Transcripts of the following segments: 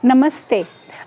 नमस्ते।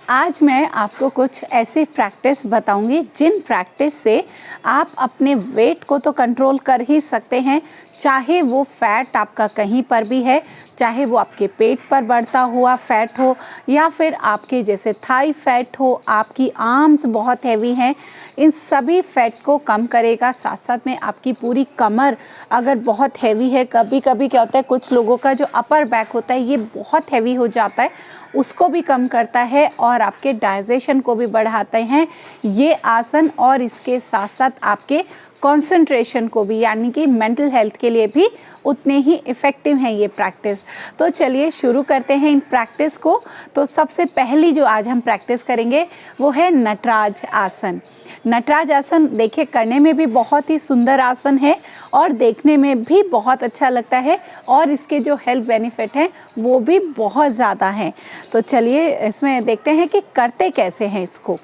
आज मैं आपको कुछ ऐसी प्रैक्टिस बताऊंगी जिन प्रैक्टिस से आप अपने वेट को तो कंट्रोल कर ही सकते हैं, चाहे वो फैट आपका कहीं पर भी है, चाहे वो आपके पेट पर बढ़ता हुआ फैट हो या फिर आपके जैसे थाई फैट हो, आपकी आर्म्स बहुत हैवी हैं, इन सभी फैट को कम करेगा। साथ साथ में आपकी पूरी कमर अगर बहुत हैवी है, कभी कभी क्या होता है कुछ लोगों का जो अपर बैक होता है ये बहुत हैवी हो जाता है, उसको भी कम करता है और आपके डाइजेशन को भी बढ़ाते हैं ये आसन। और इसके साथ साथ आपके कंसंट्रेशन को भी, यानी कि मेंटल हेल्थ के लिए भी उतने ही इफ़ेक्टिव हैं ये प्रैक्टिस। तो चलिए शुरू करते हैं इन प्रैक्टिस को। तो सबसे पहली जो आज हम प्रैक्टिस करेंगे वो है नटराज आसन। नटराज आसन देखिए करने में भी बहुत ही सुंदर आसन है और देखने में भी बहुत अच्छा लगता है और इसके जो हेल्थ बेनिफिट हैं वो भी बहुत ज़्यादा हैं। तो चलिए इसमें देखते हैं कि करते कैसे हैं इसको।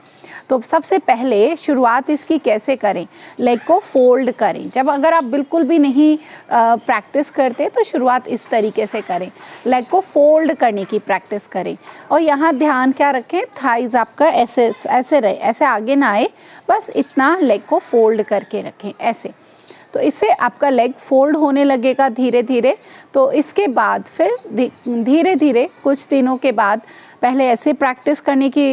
तो सबसे पहले शुरुआत इसकी कैसे करें, लेग को फोल्ड करें। जब अगर आप बिल्कुल भी नहीं प्रैक्टिस करते तो शुरुआत इस तरीके से करें, लेग को फोल्ड करने की प्रैक्टिस करें। और यहाँ ध्यान क्या रखें, थाइज आपका ऐसे ऐसे रहे, ऐसे आगे ना आए, बस इतना लेग को फोल्ड करके रखें ऐसे। तो इससे आपका लेग फोल्ड होने लगेगा धीरे धीरे। तो इसके बाद फिर धीरे धीरे कुछ दिनों के बाद पहले ऐसे प्रैक्टिस करने की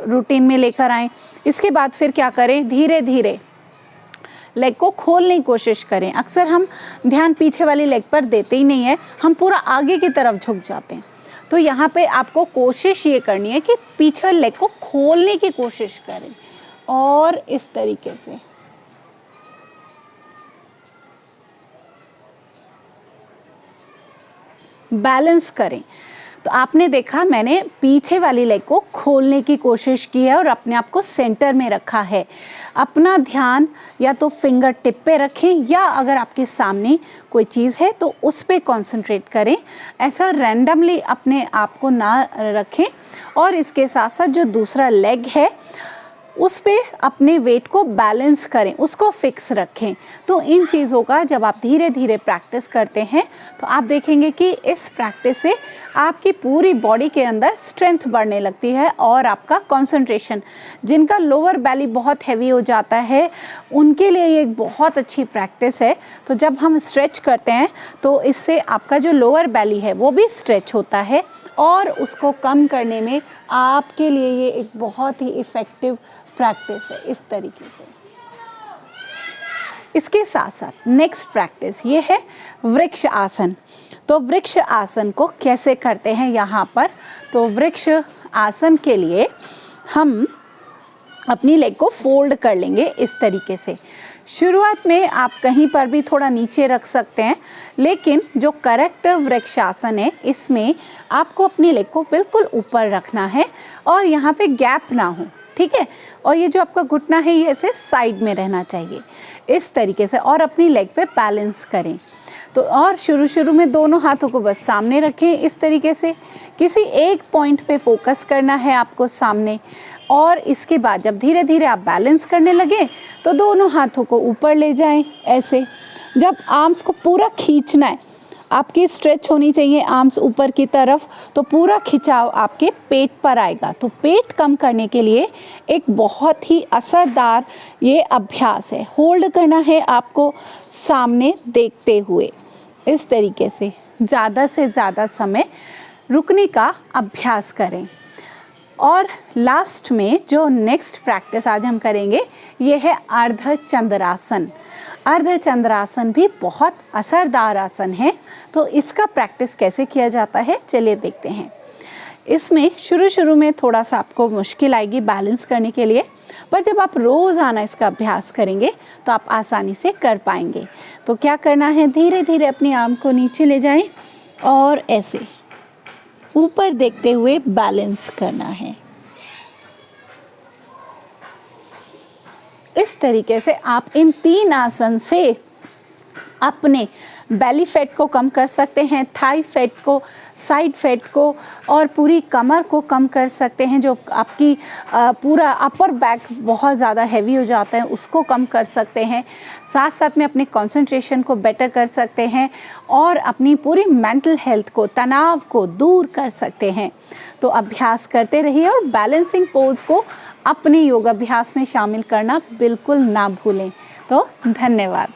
रूटीन में लेकर आएँ। इसके बाद फिर क्या करें, धीरे धीरे लेग को खोलने की कोशिश करें। अक्सर हम ध्यान पीछे वाली लेग पर देते ही नहीं है, हम पूरा आगे की तरफ झुक जाते हैं। तो यहाँ पे आपको कोशिश ये करनी है कि पीछे वाली लेग को खोलने की कोशिश करें और इस तरीके से बैलेंस करें। तो आपने देखा मैंने पीछे वाली लेग को खोलने की कोशिश की है और अपने आप को सेंटर में रखा है। अपना ध्यान या तो फिंगर टिप पे रखें या अगर आपके सामने कोई चीज़ है तो उस पे कंसंट्रेट करें। ऐसा रैंडमली अपने आप को ना रखें। और इसके साथ साथ जो दूसरा लेग है उस पे अपने वेट को बैलेंस करें, उसको फिक्स रखें। तो इन चीज़ों का जब आप धीरे धीरे प्रैक्टिस करते हैं तो आप देखेंगे कि इस प्रैक्टिस से आपकी पूरी बॉडी के अंदर स्ट्रेंथ बढ़ने लगती है और आपका कंसंट्रेशन, जिनका लोअर बैली बहुत हैवी हो जाता है उनके लिए ये एक बहुत अच्छी प्रैक्टिस है। तो जब हम स्ट्रेच करते हैं तो इससे आपका जो लोअर बैली है वो भी स्ट्रेच होता है और उसको कम करने में आपके लिए ये एक बहुत ही इफ़ेक्टिव प्रैक्टिस है इस तरीके से। इसके साथ साथ नेक्स्ट प्रैक्टिस ये है वृक्ष आसन। तो वृक्ष आसन को कैसे करते हैं यहाँ पर, तो वृक्ष आसन के लिए हम अपनी लेग को फोल्ड कर लेंगे इस तरीके से। शुरुआत में आप कहीं पर भी थोड़ा नीचे रख सकते हैं, लेकिन जो करेक्ट वृक्षासन है इसमें आपको अपनी लेग को बिल्कुल ऊपर रखना है और यहाँ पे गैप ना हो, ठीक है। और ये जो आपका घुटना है ये ऐसे साइड में रहना चाहिए इस तरीके से और अपनी लेग पे बैलेंस करें। तो और शुरू में दोनों हाथों को बस सामने रखें इस तरीके से, किसी एक पॉइंट पे फोकस करना है आपको सामने। और इसके बाद जब धीरे धीरे आप बैलेंस करने लगे तो दोनों हाथों को ऊपर ले जाएं ऐसे। जब आर्म्स को पूरा खींचना है, आपकी स्ट्रेच होनी चाहिए आर्म्स ऊपर की तरफ, तो पूरा खिंचाव आपके पेट पर आएगा। तो पेट कम करने के लिए एक बहुत ही असरदार ये अभ्यास है। होल्ड करना है आपको सामने देखते हुए इस तरीके से, ज़्यादा से ज़्यादा समय रुकने का अभ्यास करें। और लास्ट में जो नेक्स्ट प्रैक्टिस आज हम करेंगे ये है अर्धचंद्रासन। अर्धचंद्रासन भी बहुत असरदार आसन है। तो इसका प्रैक्टिस कैसे किया जाता है चलिए देखते हैं। इसमें शुरू में थोड़ा सा आपको मुश्किल आएगी बैलेंस करने के लिए, पर जब आप रोज़ाना इसका अभ्यास करेंगे तो आप आसानी से कर पाएंगे। तो क्या करना है, धीरे धीरे अपनी आर्म को नीचे ले जाएं और ऐसे ऊपर देखते हुए बैलेंस करना है। इस तरीके से आप इन 3 आसन से अपने बेली फैट को कम कर सकते हैं, थाई फैट को, साइड फैट को और पूरी कमर को कम कर सकते हैं। जो आपकी पूरा अपर बैक बहुत ज़्यादा हैवी हो जाता है उसको कम कर सकते हैं। साथ साथ में अपने कंसंट्रेशन को बेटर कर सकते हैं और अपनी पूरी मेंटल हेल्थ को, तनाव को दूर कर सकते हैं। तो अभ्यास करते रहिए और बैलेंसिंग पोज को अपने योगाभ्यास में शामिल करना बिल्कुल ना भूलें। तो धन्यवाद।